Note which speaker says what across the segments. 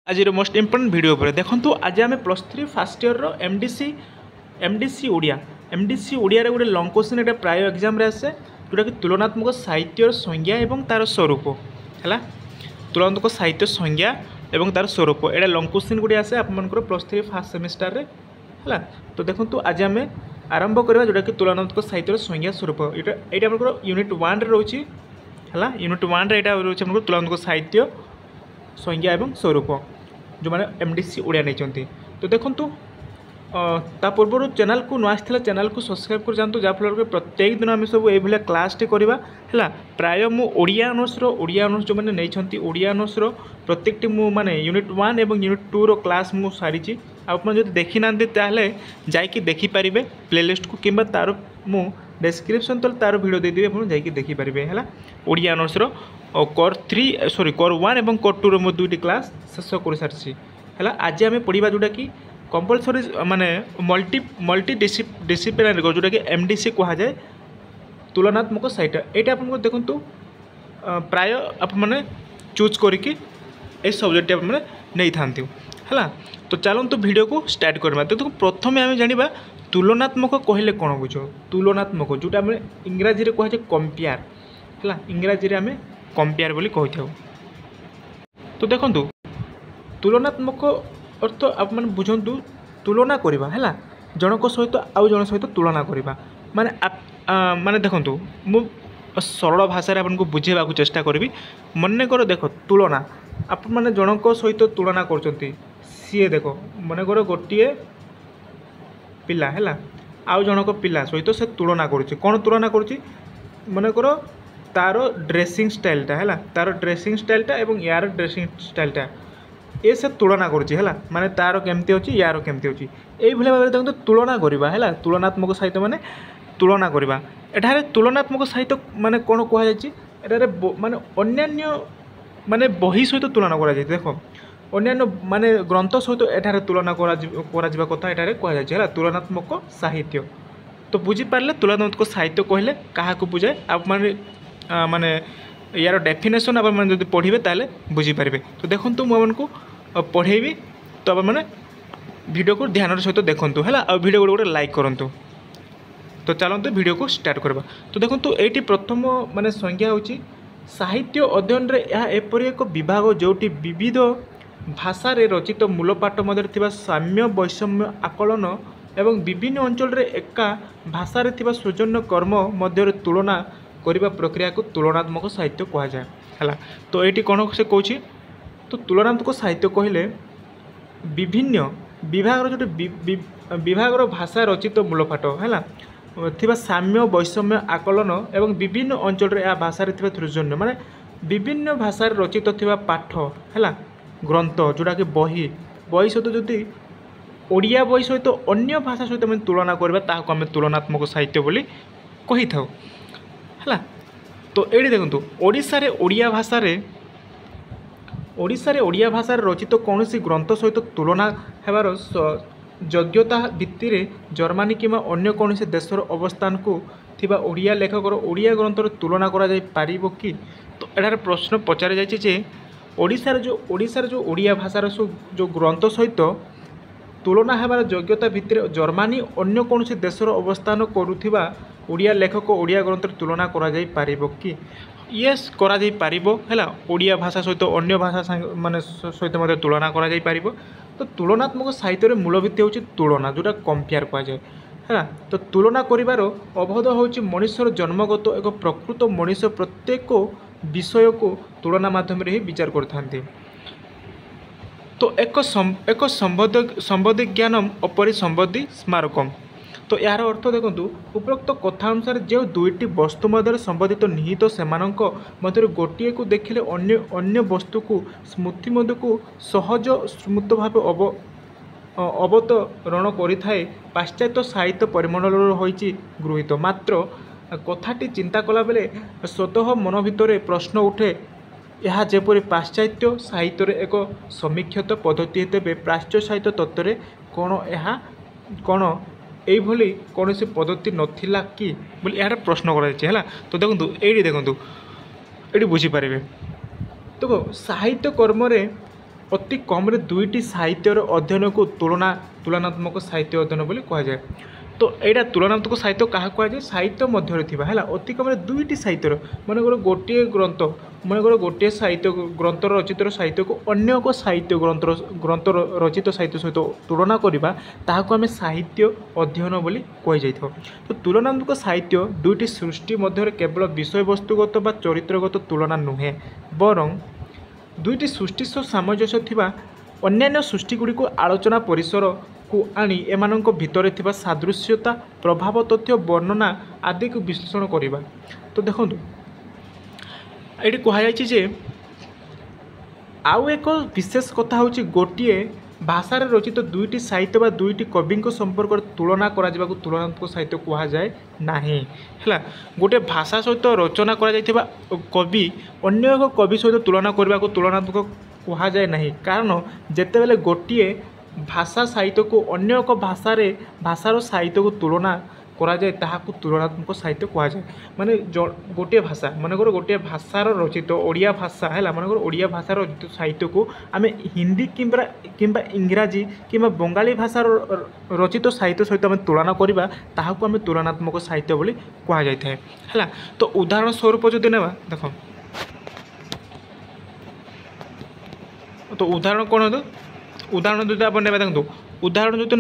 Speaker 1: आज most important video पर देखो आज आम +3 fast year MDC Odia Odia गोटे लंग क्वेश्चन एटा प्राय एग्जाम आसे जोटा कि तुलनात्मक साहित्य संज्ञा एवं तार स्वरूप है। तुलनात्मक साहित्य संज्ञा एवं तार स्वरूप एटा लंग क्वेश्चन गोटे आसे आपमनकर +3 फास्ट सेमिस्टर है। तो देखो आज आम आरंभ करवा जोटा कि तुलनात्मक साहित्य संज्ञा स्वरूप यहाँ आमर यूनिट 1 रोचे है। यूनिट 1 रे रोचे आमर तुलनात्मक साहित्य संज्ञा एवं स्वरूप जो मैंने एमडीसी ओडिया नहीं। तो देखो ता पूर्व चैनल को नुआ आसाला चैनल को सब्सक्राइब कर जातु जहाँफल प्रत्येक दिन आम सब ये क्लास टे करवा है। प्राय मु ओडिया ऑनर्स जो मैंने नहीं ओडिया ऑनर्स प्रत्येक मु माने यूनिट 1 और यूनिट 2 रो क्लास मु सारी आप देखी ना जाकि देखिपारे प्लेलिस्ट को कि तार मु डिस्क्रिप्शन तले तार वीडियो देदेवी आप जाकि देखिपारे है। ओडिया ऑनर्स कोर 1 और कोर 2 रो दुईटी क्लास शेष कर सारी है। आज आम पढ़ा जोटा कि कंपलसरी माने मल्टी डिसिप्लिनरी जोटा कि एमडीसी कह जाए तुलनात्मक साहित्य यहाँ आपको देखो प्राय आप चूज करके सब्जेक्ट आप नहीं था है। तो चलते वीडियो को स्टार्ट करवा। तो प्रथम आम जाना तुलनात्मक कहले कौन बुझ तुलनात्मक जोटा आम इंग्राजी में कहुए कंपेयर है। इंग्राजी में आम कंपेयर बोली कही था। तो देखो तुलनात्मक अर्थ आप बुझंतु तुलना करवा है जनक सहित आउ जन सहित तुलना करवा माने माने देखो मु सरल भाषा आपको बुझेबा चेष्टा करी। मन कर देख तुलना आप माने जनक सहित तुलना कर सी देख मन कर गोटे पिला है आउ जनक पिला सहित से तुलना करुच्ची कौन तुलना करुच्ची मन कर तार ड्रेसिंग स्टाइलटा है तार ड्रेसिंग स्टाइलटा एवं यार ड्रेसिंग स्टाइलटा ये से तुलना करुच्ची है माने तार केमती अच्छी यार केमती अच्छी यही भाव में देखो तुलना करवा है। तुलनात्मक साहित्य माने तुलना करवा एठारे तुलनात्मक साहित्य माने कौन कहुए माने अन्यान्य माने बही सहित तुलना करा देख अन्यान्य माने ग्रंथ सहित एठारे तुलना करा कथा एठारे कहुए है तुलनात्मक साहित्य। तो बुझीपारे तुलनात्मक साहित्य कहले क्या बुझाए आप माने यार डेफिनेशन आप जो पढ़े ताले बुझीपारे। तो देखो मुझको पढ़ेबी तो आप मैंने वीडियो को ध्यान सहित देखूँ है आ वीडियो गोटे लाइक करूँ। तो चलते वीडियो को स्टार्ट करवा। तो देखो ये प्रथम माने संज्ञा होची साहित्य अध्ययन रे यह एपरि एक विभाग जोटी विविध भाषा रे रचित मूलपाठ मध्य थिबा साम्य वैषम्य आकलन एवं विभिन्न अंचल रे एका भाषा रे थिबा सृजन कर्म मध्य तुलना करने प्रक्रिया को तुलनात्मक साहित्य कह जाए है। तो ये कौन से कौन तो तुलनात्मक साहित्य कहले विभिन्न विभाग जो विभाग भाषा रचित मूलपाठ है थिबा साम्य वैषम्य आकलन एवं विभिन्न अंचल रे भाषा रे थिबा सृजन माने विभिन्न भाषा रचित थिबा पाठ है ग्रंथ जोटा कि बही सहित जदि ओडिया बही सहित अन्य भाषा सहित आम तुलना करवा ताकू आम तुलनात्मक साहित्य बोली कही था है। तो ये देखो ओडिशा रे ओडिया भाषा रचित कौन सी ग्रंथ सहित तुलना हेबार योग्यता भित्ति रे जर्मानी किंवा अन्य कौन से देशर अवस्थान को थिबा ओडिया लेखकर ओडिया ग्रंथर तुलना करा जाय पारिबो कि। तो एटार प्रश्न पचार जायछि जे ओडिशार जो ओडिया भाषार जो ग्रंथ सहित तुलना हेबार योग्यता भित्ति रे जर्मानी अन्य कौन से देशर अवस्थान करुथिबा ओडिया लेखक ओडिया ग्रंथर तुलना करा जाय पारिबो कि। यस करा जाय पारिबो हैला ओडिया भाषा सहित अन्य भाषा माने सहित मते तुलना करा जाय पारिबो। तो तुलनात्मक साहित्य मूल भित्ति होची तुलना जोटा कंपेयर कह जाए है। तो तुलना करिवार अवध होची मनुष्यर जन्मगत एक प्रकृत मनुष्य प्रत्येक विषय को तुलना माध्यम रे ही विचार करथांती। तो एक संबंधी ज्ञानम अपरि संबंधी स्मारकम। तो यार अर्थ देखो उपरोक्त कथा अनुसार जो दुईटी वस्तु मध्य संबंधित निहित सेमानक मध्य गोटे को देखिले अन्य वस्तु को स्मृति मध्य को सहज स्मृत भाव अवतरण करिथाए पाश्चात्य साहित्य परिमंडल होइछि गृहीत। मात्र कथाटी चिंता कला बेले स्वतः मन भितर प्रश्न उठे यह जेपरि पाश्चात्य साहित्य एक समीक्षित पद्धति तेबे प्राच्य साहित्य तत्व कौन यह कौन यही कौन सी पद्धति नथिला कि बोली यार प्रश्न कर। तो देखो ये बुझीपारे देखो साहित्य कर्म ଅତି କମ୍ରେ 2ଟି ସାହିତ୍ୟର ଅଧ୍ୟୟନକୁ ତୁଳନାତ୍ମକ ସାହିତ୍ୟ ଅଧ୍ୟୟନ ବୋଲି କୁହାଯାଏ। ତ ଏଇଟା ତୁଳନାତ୍ମକ ସାହିତ୍ୟ କାହା କୁହାଯାଏ? ସାହିତ୍ୟ ମଧ୍ୟରେ ଥିବା ହେଲା ଅତି କମ୍ରେ 2ଟି ସାହିତ୍ୟର ମନେକର ଗୋଟିଏ ଗ୍ରନ୍ଥ ମନେକର ଗୋଟିଏ ସାହିତ୍ୟ ଗ୍ରନ୍ଥର ରଚିତର ସାହିତ୍ୟକୁ ଅନ୍ୟ ଏକ ସାହିତ୍ୟ ଗ୍ରନ୍ଥ ରଚିତ ସାହିତ୍ୟ ସହିତ ତୁଳନା କରିବା ତାହାକୁ ଆମେ ସାହିତ୍ୟ ଅଧ୍ୟୟନ ବୋଲି କୁହାଯାଇଥାଉ। ତ ତୁଳନାତ୍ମକ ସାହିତ୍ୟ 2ଟି ସୃଷ୍ଟି ମଧ୍ୟରେ କେବଳ ବିଷୟବସ୍ତୁଗତ ବା ଚରିତ୍ରଗତ ତୁଳନା ନୁହେଁ, ବରଂ 2ଟି ସୃଷ୍ଟି ସହ ସାମଞ୍ଜସ୍ୟ ଥିବା ଅନ୍ୟାନ୍ୟ ସୃଷ୍ଟିଗୁଡ଼ିକୁ ଆଲୋଚନା ପରିସରକୁ ଆଣି ଏମାନଙ୍କ ଭିତରେ ଥିବା ସାଦୃଶ୍ୟତା, ପ୍ରଭାବ, ତଥ୍ୟ, ବର୍ଣ୍ଣନା ଆଦିକୁ ବିଶ୍ଳେଷଣ କରିବା। ତ ଦେଖନ୍ତୁ ଏଇଠି କୁହାଯାଇଛି ଯେ ଆଉ ଏକ ବିଶେଷ କଥା ହେଉଛି ଗୋଟିଏ ଭାଷାରେ ରଚିତ 2ଟି ସାହିତ୍ୟ ବା 2ଟି କବିଙ୍କ ସମ୍ପର୍କରେ ତୁଳନା କରାଯିବାକୁ ତୁଳନାତ୍ମକ ସାହିତ୍ୟ କୁହାଯାଏ ନାହିଁ ହେଲା। ଗୋଟିଏ ଭାଷା ସହିତ ରଚନା କରାଯାଇଥିବା କବି ଅନ୍ୟ ଏକ କବି ସହିତ ତୁଳନା କରିବାକୁ ତୁଳନାତ୍ମକ କୁହାଯାଏ ନାହିଁ, କାରଣ ଯେତେବେଳେ ଗୋଟିଏ ଭାଷା ସାହିତ୍ୟକୁ ଅନ୍ୟ ଏକ ଭାଷାର ସାହିତ୍ୟକୁ ତୁଳନା କରାଯାଏ ତାହାକୁ ତୁଳନାତ୍ମକ ସାହିତ୍ୟ କୁହାଯାଏ। ମାନେ ଗୋଟିଏ ଭାଷା ମନେକର ଗୋଟିଏ ଭାଷାର ରଚିତ ଓଡ଼ିଆ ଭାଷା ହେଲା ମନେକର ଓଡ଼ିଆ ଭାଷାର ରଚିତ ସାହିତ୍ୟକୁ ଆମେ ହିନ୍ଦୀ କିମ୍ବା ଇଂରାଜୀ କିମ୍ବା ବଙ୍ଗାଳୀ ଭାଷାର ରଚିତ ସାହିତ୍ୟ ସହିତ ଆମେ ତୁଳନା କରିବା ତାହାକୁ ଆମେ ତୁଳନାତ୍ମକ ସାହିତ୍ୟ ବୋଲି କୁହାଯାଇଥାଏ ହେଲା। ତ ଉଦାହରଣ ସ୍ୱରୂପ ଯଦି ନେବା ଦେଖ ତ ଉଦାହରଣ କ'ଣ ଉଦାହରଣ ଯଦି ଆପଣ ନେବା ଦେଖନ୍ତୁ ଉଦାହରଣ ଯଦି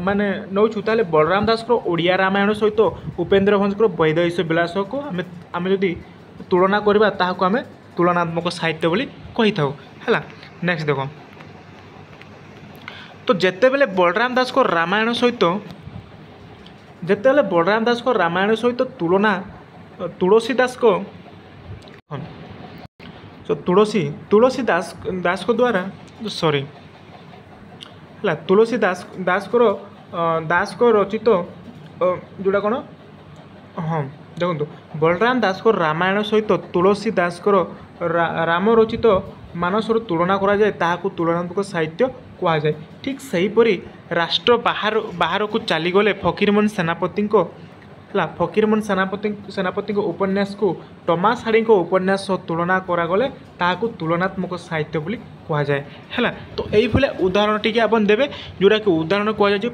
Speaker 1: ମାନେ ନେଉଛୁ ତାହେଲେ ବଳରାମ ଦାସଙ୍କର ଓଡ଼ିଆ ରାମାୟଣ ସହିତ ଉପେନ୍ଦ୍ର ଭଞ୍ଜଙ୍କର ବୈଦେହୀଶ ବିଳାସକୁ ଆମେ ଯଦି ତୁଳନା କରିବା ତାହାକୁ ଆମେ ତୁଳନାତ୍ମକ ସାହିତ୍ୟ ବୋଲି କହିଥାଉ ହେଲା। ନେକ୍ସଟ ଦେଖ ତ ଯେତେବେଳେ ବଳରାମ ଦାସଙ୍କ ରାମାୟଣ ସହିତ ତୁଳନା ତୁଳସୀ ଦାସଙ୍କ ଦ୍ୱାରା ହେଲା ତୁଳସୀ ଦାସଙ୍କ ରଚିତ ଯେଉଁଟା କ'ଣ ହଁ ଦେଖନ୍ତୁ ବଳରାମ ଦାସଙ୍କ ରାମାୟଣ ସହିତ ତୁଳସୀ ଦାସଙ୍କର ରାମ ରଚିତ ମାନସର ତୁଳନା କରାଯାଏ ତାହାକୁ ତୁଳନାତ୍ମକ ସାହିତ୍ୟ କୁହାଯାଏ। ଠିକ୍ ସେହିପରି ରାଷ୍ଟ୍ର ବାହାରକୁ ଚାଲିଗଲେ ଫକୀରମୋହନ ସେନାପତିଙ୍କ ଉପନ୍ୟାସକୁ ଟମାସ ହାର୍ଡିଙ୍କ ଉପନ୍ୟାସ ସହ ତୁଳନା କରାଗଲେ ତାହାକୁ ତୁଳନାତ୍ମକ ସାହିତ୍ୟ ବୋଲି କୁହାଯାଏ ହେଲା। ତ ଏଇଭଳିଆ ଉଦାହରଣ ଟିକେ ଆପଣ ଦେବେ ଯେଉଁଟାକି ଉଦାହରଣ କୁହାଯାଉଛି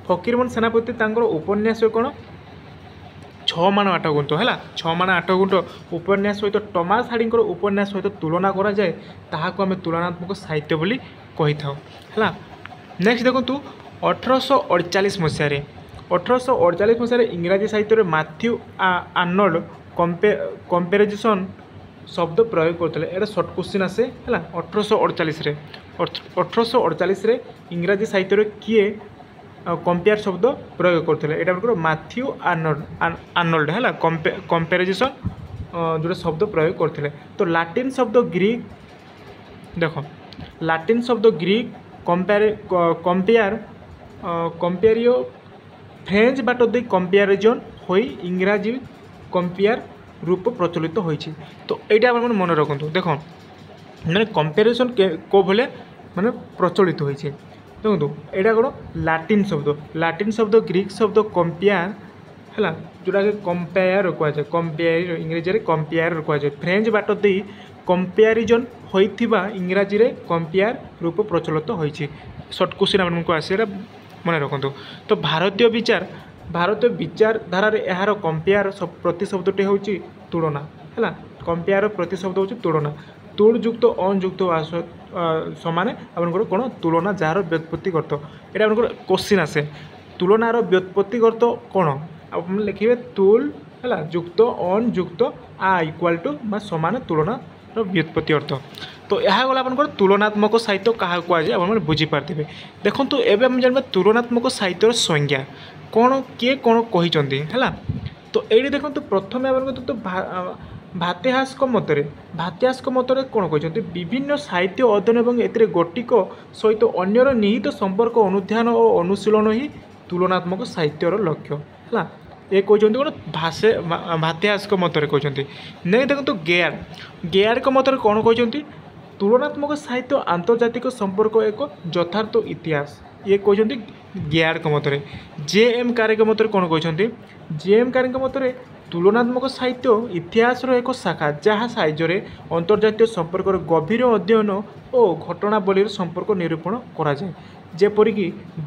Speaker 1: ଫକୀରମୋହନ ସେନାପତି ତାଙ୍କର ଉପନ୍ୟାସ କ'ଣ 6 ମାଣ 8 ଗୁଣ୍ଠ ହେଲା 6 ମାଣ 8 ଗୁଣ୍ଠ ଉପନ୍ୟାସ ସହିତ ଟମାସ ହାର୍ଡିଙ୍କର ଉପନ୍ୟାସ ସହିତ ତୁଳନା କରାଯାଏ ତାହାକୁ ଆମେ ତୁଳନାତ୍ମକ ସାହିତ୍ୟ ବୋଲି କହିଥାଉ ହେଲା। ନେକ୍ସଟ ଦେଖନ୍ତୁ 1848 ମସିହାରେ ଇଂରାଜୀ ସାହିତ୍ୟରେ ମାଥ୍ୟୁ ଆର୍ନଲ୍ଡ କମ୍ପାରିଜନ୍ ଶବ୍ଦ ପ୍ରୟୋଗ କରୁଥିଲେ। ଏଇଟା ସର୍ଟ କ୍ୱେଶ୍ଚିନ୍ ଆସେ ହେଲା। 1848ରେ ଇଂରାଜୀ ସାହିତ୍ୟରେ କିଏ କମ୍ପେୟାର ଶବ୍ଦ ପ୍ରୟୋଗ କରୁଥିଲେ? ଏଇଟା ଆପଣଙ୍କର ମାଥ୍ୟୁ ଆର୍ନଲ୍ଡ ହେଲା କମ୍ପାରିଜନ୍ ଯେଉଁଟା ଶବ୍ଦ ପ୍ରୟୋଗ କରିଥିଲେ। ତ ଲାଟିନ୍ ଶବ୍ଦ ଗ୍ରୀକ୍ କମ୍ପେୟାରିଓ ଫ୍ରେଞ୍ଚ ବାଟ ଦେଇ କମ୍ପାରିଜନ୍ ହୋଇ ଇଂରାଜୀ କମ୍ପେୟାର ରୂପ ପ୍ରଚଳିତ ହୋଇଛି। ତ এইটা আপনার মনে রাখুন দেখ মানে কম্পারিজন কেউ ভলে মানে প্রচলিত হয়েছে দেখুন এইটা কোণ লাটিন শব্দ গ্রিক শব্দ কম্পেয়ার है जोटा कि कंपेयर कहुए कंपेयर इंग्रेजी में कंपेयर कहुए फ्रेंच बाट दे कंपेरिजन होइथिबा इंग्राजी रे कंपेयर रूप प्रचलित होइछि। सर्ट क्वेश्चन आपको आसे मन रखु। तो भारतीय विचारधारा यार कंपेयर प्रतिशब्दटी हूँ तुलना है कंपेयर प्रतिशब्द हूँ तुलना तुलयुक्त अनयुक्त समान आपंकर कौन तुलना जार व्युत्पत्तिगत ये आपंकर क्वेश्चन आसे तुलनार व्युत्पत्तिगत कौन आप लिखे तुल है युक्त अनयुक्त आ इक्वाल टू समान तुलनार व्युत्पत्ति अर्थ। तो यह गला आपंकर तुलनात्मक साहित्य क्या कहुए आप बुझीपारे देखो एवं आम जानवा तुलनात्मक साहित्यर संज्ञा कौन किए कौन कही है। तो ये देखो प्रथम तो भात्याहास्क मतरे कौन कहते विभिन्न साहित्य अध्ययन और ए गोटिक सहित अन्यर निहित संपर्क अनुध्यान और अनुशीलन ही तुलनात्मक साहित्यर लक्ष्य है। ये कहते कौन भात्याहास्क मतरे कहते नहीं देखो गेयार मतरे कौन कहते तुलनात्मक साहित्य आंतर्जातिक संपर्क एक यथार्थ इतिहास ये कहते गेयार मतरे। जे एम कार्य मतरे कौन कहते जे एम कार्य मतरे तुलनात्मक साहित्य इतिहासर एक शाखा जहाँ साहाय्य अंतर्जातीय संपर्क गभीर अध्ययन और घटनावलीर संपर्क निरूपण कराए जेपरिक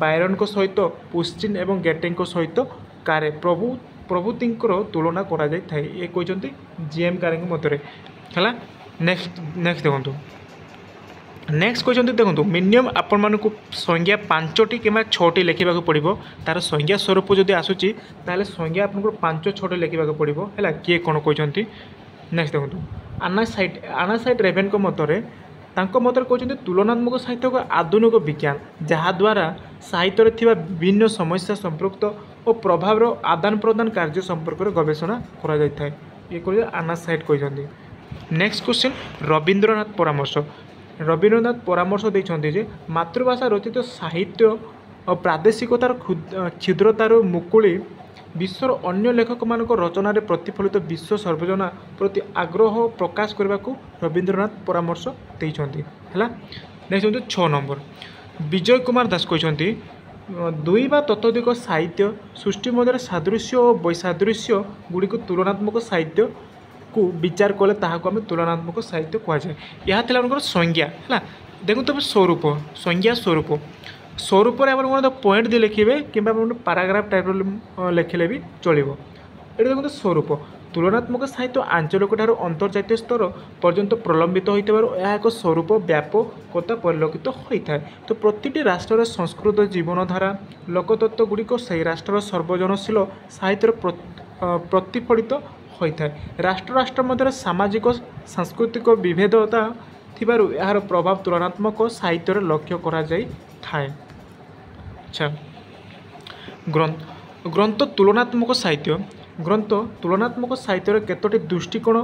Speaker 1: बायरन सहित पुस्टिन और गेटे सहित कारे प्रभुतिर तुलना कराए ये कहते जीएम कारे मत है। नेक्स्ट देखो नेक्स्ट कहते देखो मिनिमम आपण मानक संज्ञा 5टी कि 6टी लिखा पड़ो तार संज्ञा स्वरूप जब आसूसी ताल संज्ञा आपको 5-6टी लिखा पड़ो है किए कौन कहते। नेक्स्ट देखो आनासाइट रेभेन मतरे कहते तुलनात्मक साहित्य एक आधुनिक विज्ञान जहाद्वारा साहित्य थी विभिन्न समस्या संपृक्त और प्रभाव आदान प्रदान कार्य संपर्क में गवेषणा कर ये आनासाइट कहते। नेक्स्ट क्वेश्चन रवींद्रनाथ परामर्श रवींद्रनाथ परामर्श देते मातृभाषा रचित साहित्य और प्रादेशिकतार क्षुद्रतार मुकुली विश्वर अन्य लेखक मान रचन प्रतिफलित विश्व सर्वजना प्रति आग्रह प्रकाश करने को रवींद्रनाथ परामर्श देते है। नेक्स्ट 6 नंबर विजय कुमार दास कहते 2 वा ततोधिक साहित्य सृष्टि मध्य सादृश्य और वैसादृश्य गुड़िक तुलनात्मक साहित्य को विचार कले ताहाको आमे तुलनात्मक साहित्य कहुए यह थी संज्ञा है। देखो तुम स्वरूप संज्ञा स्वरूप स्वरूप आप पॉइंट दे लिखे कि पाराग्राफ टाइप लिखिले भी चलो। ये देखो स्वरूप तुलनात्मक साहित्य आंचलिक ठार अंतर्जातीय स्तर पर्यंत प्रलंबित होता एक स्वरूप व्यापकता परिलक्षित होता है। तो प्रति राष्ट्र संस्कृत जीवनधारा लोकतत्व गुड़िक से राष्ट्र सर्वजनशील साहित्य प्रतिफलित होता है। राष्ट्र राष्ट्र मध्य सामाजिक सांस्कृतिक विभेदता थिबारु यार प्रभाव तुलनात्मक साहित्य लक्ष्य करा जाई थाए। अच्छा ग्रंथ तुलनात्मक साहित्य ग्रंथ तुलनात्मक साहित्य केतोटी दृष्टिकोण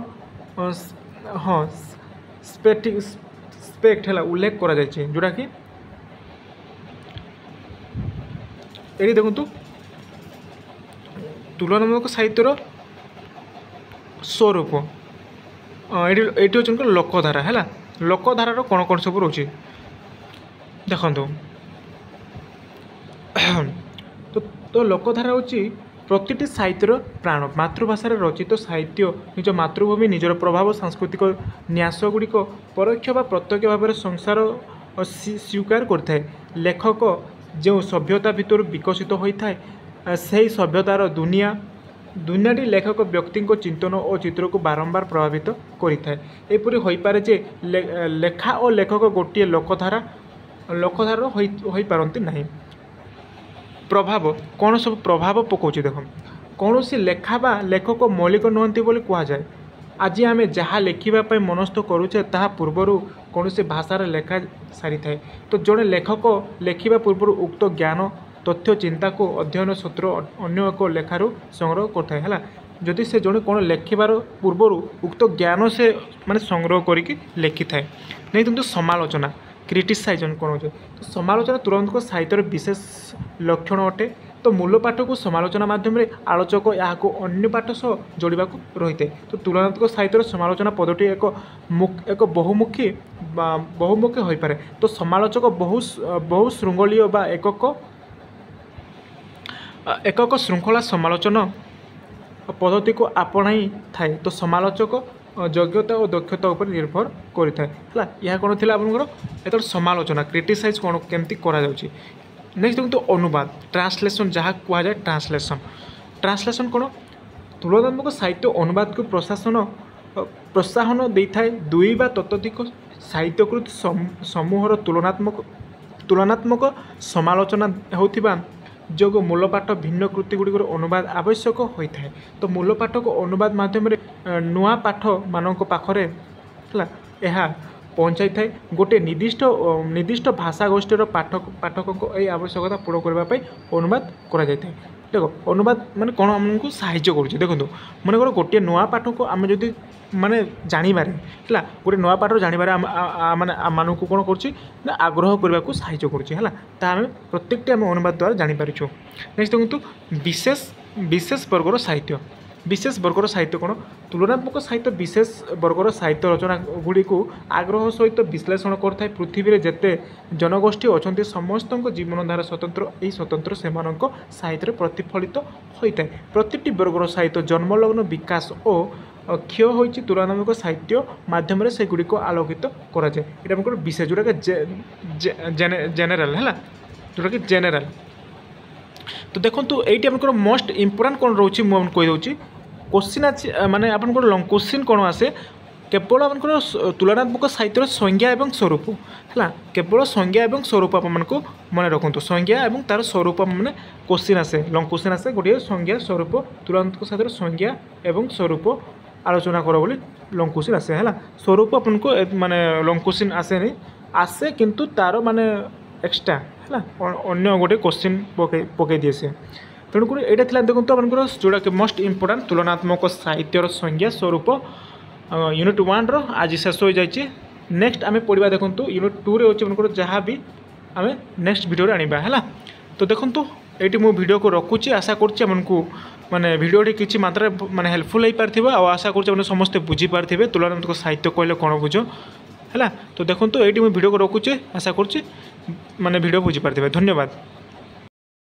Speaker 1: हाँ स्पेक्ट है उल्लेख करा जायछि जोटा कि ये देखो तुलनात्मक साहित्यर स्वरूप ये हूँ लोकधारा है लोकधारार कौन कौन सब रोचे देखो तो लोकधारा हूँ प्रति साहित्यर प्राण मातृभाषा रचित साहित्य निज मातृभूमि निजर प्रभाव सांस्कृतिक न्यास गुड़िक परोक्ष व प्रत्यक्ष भाव संसार स्वीकार करता है। लेखक जो सभ्यता भितर विकसित होता है से सभ्यतार दुनियाटी लेखक व्यक्ति चिंतन और चित्र को बारंबार प्रभावित करें एपरी हो पारे जे लेखा और लेखक गोटे लोकधारा हो पारती नहीं। प्रभाव कौन सब प्रभाव पकाउछि देख कौन सी लेखा बा लेखक मौलिक नुहति बोली कहुए आज आम जहाँ लिखापी मनस्थ करुचे ताहा पूर्वर कौन से भाषार लेखा सारी थाए। तो जड़े लेखक लिखा पूर्व उक्त ज्ञान तथ्य चिंता को अध्ययन सूत्र अन्य एक लेखारू संग्रह करता है। जदि से जड़े कौन लेखिबार पूर्वर उक्त ज्ञान से माने संग्रह करके लिखि थाए नहीं तुम समालोचना क्रिटिसाइजन कौन हो तो समालोचना तुरंत साहित्यर विशेष लक्षण अटे। तो मूल पाठ को समालोचना माध्यम आलोचक यहाँ अन्य पाठ सह जोड़ा रही है। तो तुलनात्मक साहित्यर समालोचना पदटी एक बहुमुखी हो पारे। तो समालोचक बहु श्रृंखलीय बा एकक श्रृंखला समालोचना पद्धति को आपणाई थाए। तो समालोचक योग्यता और दक्षता उपर निर्भर करें है। यह कौन थी आपंकर समालोचना क्रिटिसाइज कौन केमती करा जाउछि। नेक्स्ट देखो अनुवाद ट्रांसलेशन जहाँ कहुए ट्रांसलेशन कौन तुलनात्मक साहित्य अनुवाद को प्रोत्साहन देता है। 2 वा ततोधिक साहित्यकृत समूहर तुलनात्मक समालोचना होथिबा जो मूलपाठ भिन्न कृति गुड़िक अनुवाद आवश्यक होता है। तो मूलपाठ को अनुवाद माध्यम नुआ पाठ मान पाखरे पहुँचाई थाए गोटे निर्दिष्ट भाषा गोष्ठीर पाठक को यही आवश्यकता पूर्ण करने अनुवाद करा जाए। देखो अनुवाद माने कौन आमको साहाय्य करुचे देखो मन कर गोटे नुआ पाठ को आम जदि माने जानिबारे है गोटे नुआ पाठ जानिबारे माने आम को कौन कर आग्रह करने को साहाय्य करुचे है आम प्रत्येकटी आम अनुवाद द्वारा जानीपार। नेक्स्ट देखो विशेष वर्गर साहित्य विशेष वर्गर साहित्य कौन तुलनात्मक साहित्य विशेष वर्गर साहित्य रचना गुड़ी आग्रह सहित विश्लेषण करता पृथ्वी में जिते जनगोष्ठी अच्छा समस्त जीवनधारा स्वतंत्र यही स्वतंत्र से साहित्य प्रतिफलित होता है प्रति वर्गर साहित्य जन्मलग्न विकास और क्षय हो तुलनात्मक साहित्य मध्यम से गुड़िक आलोकित कराए यहाँ विषय जोटा जेनेल है जोटा कि जेनेल तो देखो ये मोस्ट इंपोर्टाट कौन रोचे मुझे कहीदे क्वेश्चन अच्छे माने आप लंग क्वेश्चन कौन आसे केवल आप तुलनात्मक साहित्य संज्ञा और स्वरूप है केवल संज्ञा और स्वरूप आप मन रखु संज्ञा और तार स्वरूप मैंने क्वेश्चन आसे लंग क्वेश्चन आसे गोटे संज्ञा स्वरूप तुलनात्मक साहित्य संज्ञा और स्वरूप आलोचना कर बोली लंग क्वेश्चन आसे है स्वरूप आपको माने लंग क्वेश्चन आसे नहीं आसे किंतु तार माने एक्सट्रा है अन्य गोटे क्वेश्चन पकई दिए से तेणुक यहाँ देखो आपंकर जोड़ा कि मोस्ट इंपोर्टाट तुलनात्मक साहित्यर संज्ञा स्वरूप यूनिट 1 आज शेष हो जाए नेक्स्ट आम पढ़ा देखो यूनिट 2 रे अच्छे जहाँ भी आम नेक्स्ट भिडियो आने है तो देखो ये मुझे भिडियो को रखुची आशा करूँ माने भिडियो किसी मात्रा माने हेल्पफुल हो पार आशा करूँ समस्ते बुझीपारे तुलनात्मक साहित्य कहले कौन बुझ है तो देखो ये मुझे भिडियो को रखुचे आशा करुँचे माने भिडियो बुझीपारे धन्यवाद।